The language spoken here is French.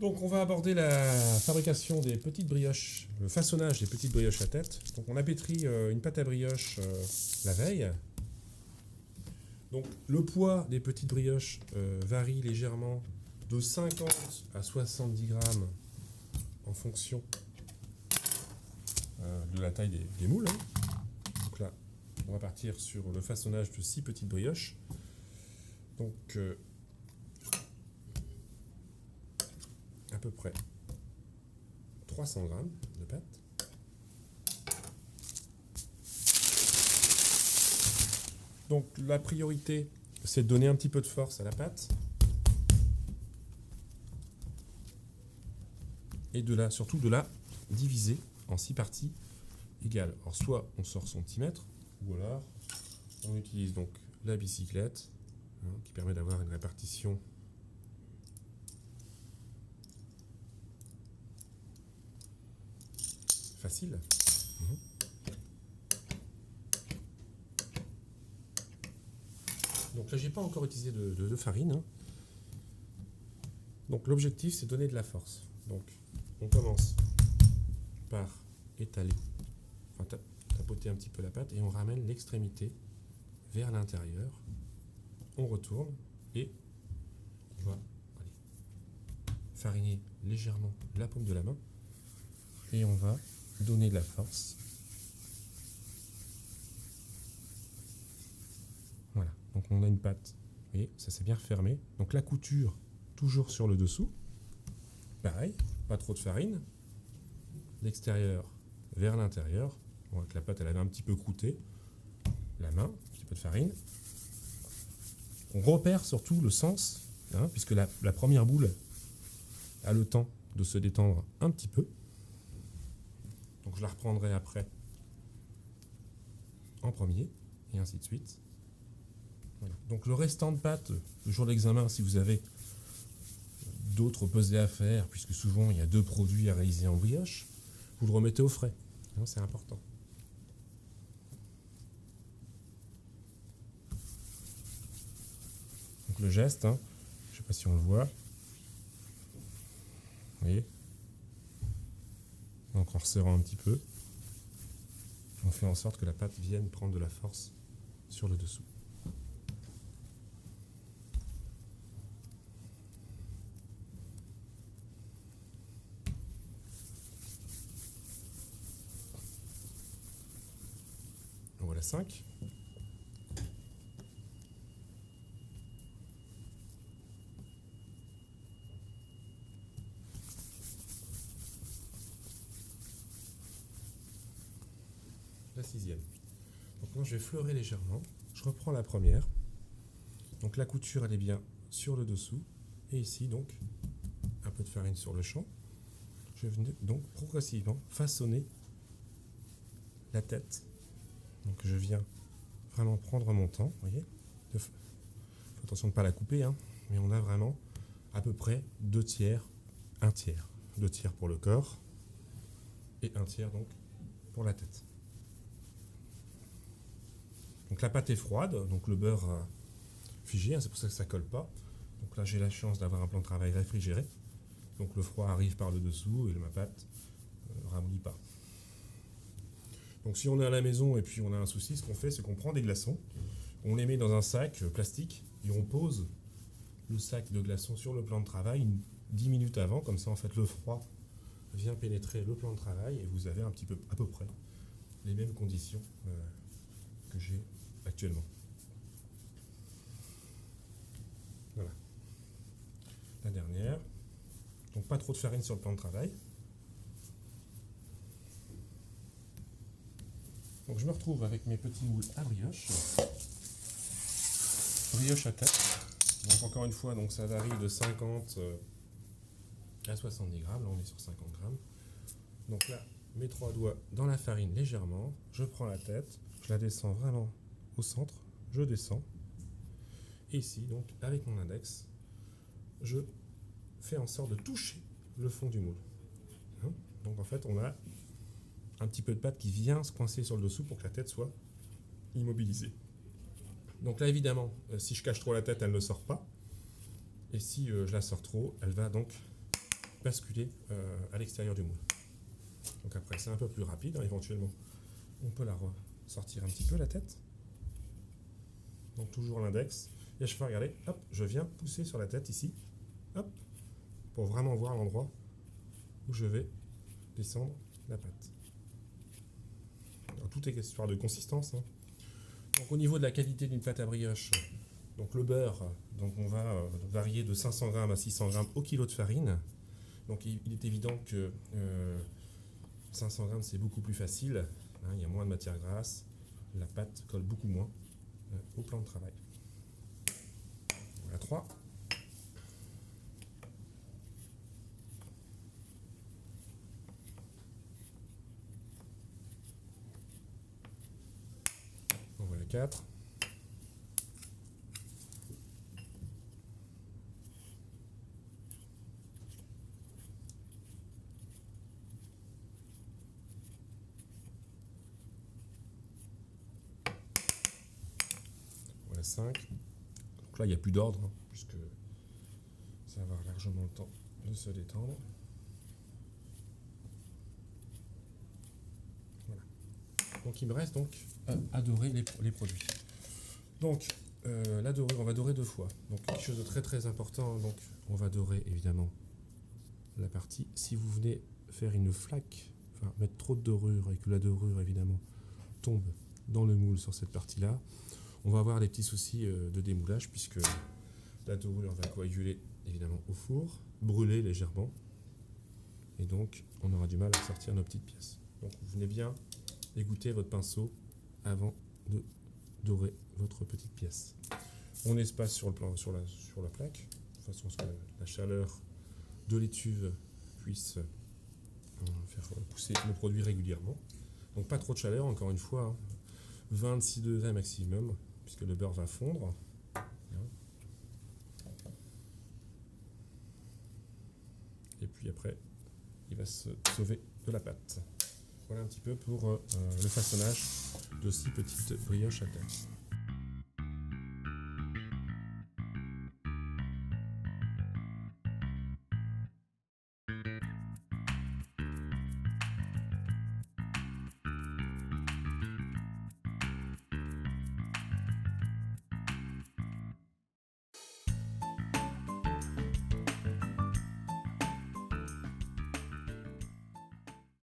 Donc on va aborder la fabrication des petites brioches, le façonnage des petites brioches à tête. Donc on a pétri une pâte à brioche la veille. Donc le poids des petites brioches varie légèrement de 50 à 70 grammes en fonction de la taille des moules. Donc là, on va partir sur le façonnage de 6 petites brioches. Donc à peu près 300 grammes de pâte. Donc la priorité, c'est de donner un petit peu de force à la pâte et surtout de la diviser en 6 parties égales. Alors soit on sort centimètre, ou alors on utilise donc la bicyclette qui permet d'avoir une répartition facile. Donc là, j'ai pas encore utilisé de farine. Donc l'objectif, c'est de donner de la force. Donc on commence par étaler, enfin tapoter un petit peu la pâte et on ramène l'extrémité vers l'intérieur. On retourne et on va fariner légèrement la paume de la main et on va donner de la force. Voilà, donc on a une pâte, vous voyez, ça s'est bien fermé. Donc la couture, toujours sur le dessous. Pareil, pas trop de farine. L'extérieur vers l'intérieur. On voit que la pâte, elle avait un petit peu croûté. La main, un petit peu de farine. On repère surtout le sens, puisque la première boule a le temps de se détendre un petit peu. Donc je la reprendrai après en premier, et ainsi de suite. Voilà. Donc le restant de pâte, le jour de l'examen, si vous avez d'autres pesées à faire, puisque souvent il y a 2 produits à réaliser en brioche, vous le remettez au frais. C'est important. Donc le geste, je ne sais pas si on le voit. Vous voyez ? Donc en resserrant un petit peu, on fait en sorte que la pâte vienne prendre de la force sur le dessous. Voilà 5. La 6e. Donc maintenant je vais fleurer légèrement. Je reprends la première. Donc la couture elle est bien sur le dessous. Et ici donc un peu de farine sur le champ. Je vais donc progressivement façonner la tête. Donc je viens vraiment prendre mon temps, vous voyez. Faut attention de ne pas la couper, mais on a vraiment à peu près 2 tiers, 1 tiers. 2 tiers pour le corps et 1 tiers donc pour la tête. Donc la pâte est froide, donc le beurre a figé, c'est pour ça que ça ne colle pas. Donc là j'ai la chance d'avoir un plan de travail réfrigéré. Donc le froid arrive par le dessous et ma pâte ne ramollit pas. Donc si on est à la maison et puis on a un souci, ce qu'on fait, c'est qu'on prend des glaçons, on les met dans un sac plastique et on pose le sac de glaçons sur le plan de travail 10 minutes avant, comme ça en fait le froid vient pénétrer le plan de travail et vous avez à peu près les mêmes conditions que j'ai actuellement. Voilà. La dernière. Donc pas trop de farine sur le plan de travail. Donc je me retrouve avec mes petits moules à brioche. Brioche à tête. Donc encore une fois, donc ça varie de 50 à 70 grammes. Là on est sur 50 grammes. Donc là, mes 3 doigts dans la farine légèrement. Je prends la tête. Je la descends vraiment au centre. Je descends. Et ici, donc avec mon index, je fais en sorte de toucher le fond du moule. Donc en fait, on a un petit peu de pâte qui vient se coincer sur le dessous pour que la tête soit immobilisée. Donc là, évidemment, si je cache trop la tête, elle ne sort pas. Et si je la sors trop, elle va donc basculer à l'extérieur du moule. Donc après, c'est un peu plus rapide, hein, éventuellement. On peut la ressortir un petit peu, la tête. Donc toujours l'index. Et je fais, regardez, hop, je viens pousser sur la tête ici, hop, pour vraiment voir l'endroit où je vais descendre la pâte. Alors, tout est histoire de consistance, hein. Donc au niveau de la qualité d'une pâte à brioche, donc le beurre, donc on va varier de 500 g à 600 g au kilo de farine. Donc il est évident que 500 g c'est beaucoup plus facile, hein, il y a moins de matière grasse, la pâte colle beaucoup moins au plan de travail. Voilà 3. Voilà 4. Voilà 5. Donc là, il n'y a plus d'ordre, hein, puisque ça va avoir largement le temps de se détendre. Voilà. Donc il me reste donc à dorer les produits. Donc la dorure, on va dorer 2 fois. Donc quelque chose de très très important. Donc on va dorer évidemment la partie. Si vous venez faire une flaque, enfin mettre trop de dorure et que la dorure évidemment tombe dans le moule sur cette partie-là, on va avoir des petits soucis de démoulage puisque la dorure va coaguler évidemment au four, brûler légèrement et donc on aura du mal à sortir nos petites pièces. Donc vous venez bien égoutter votre pinceau avant de dorer votre petite pièce. On espace sur la plaque de façon à ce que la chaleur de l'étuve puisse faire pousser le produit régulièrement. Donc pas trop de chaleur, encore une fois, hein, 26 degrés maximum, puisque le beurre va fondre. Et puis après, il va se sauver de la pâte. Voilà un petit peu pour le façonnage de 6 petites brioches à terre.